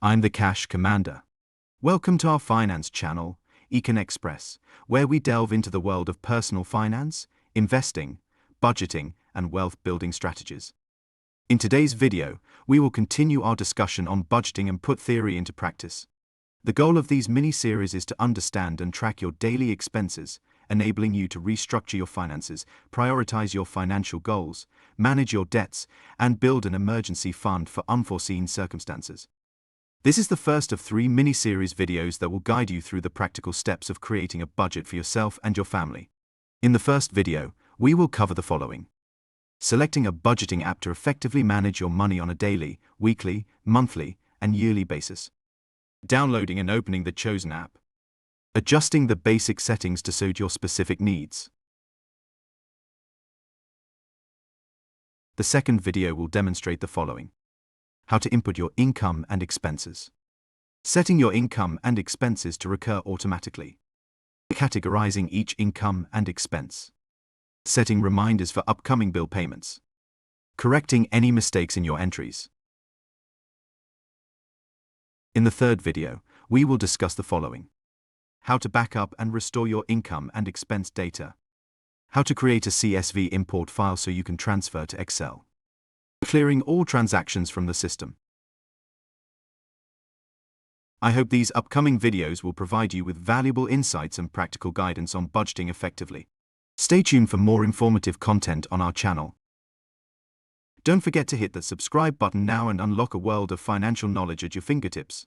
I'm the Cash Commander. Welcome to our finance channel, EconXpress, where we delve into the world of personal finance, investing, budgeting, and wealth-building strategies. In today's video, we will continue our discussion on budgeting and put theory into practice. The goal of these mini-series is to understand and track your daily expenses, enabling you to restructure your finances, prioritize your financial goals, manage your debts, and build an emergency fund for unforeseen circumstances. This is the first of 3 mini-series videos that will guide you through the practical steps of creating a budget for yourself and your family. In the first video, we will cover the following: selecting a budgeting app to effectively manage your money on a daily, weekly, monthly, and yearly basis. Downloading and opening the chosen app. Adjusting the basic settings to suit your specific needs. The second video will demonstrate the following: how to input your income and expenses. Setting your income and expenses to recur automatically. Categorizing each income and expense. Setting reminders for upcoming bill payments. Correcting any mistakes in your entries. In the third video, we will discuss the following: how to back up and restore your income and expense data. How to create a CSV import file so you can transfer to Excel. Clearing all transactions from the system. I hope these upcoming videos will provide you with valuable insights and practical guidance on budgeting effectively. Stay tuned for more informative content on our channel. Don't forget to hit the subscribe button now and unlock a world of financial knowledge at your fingertips.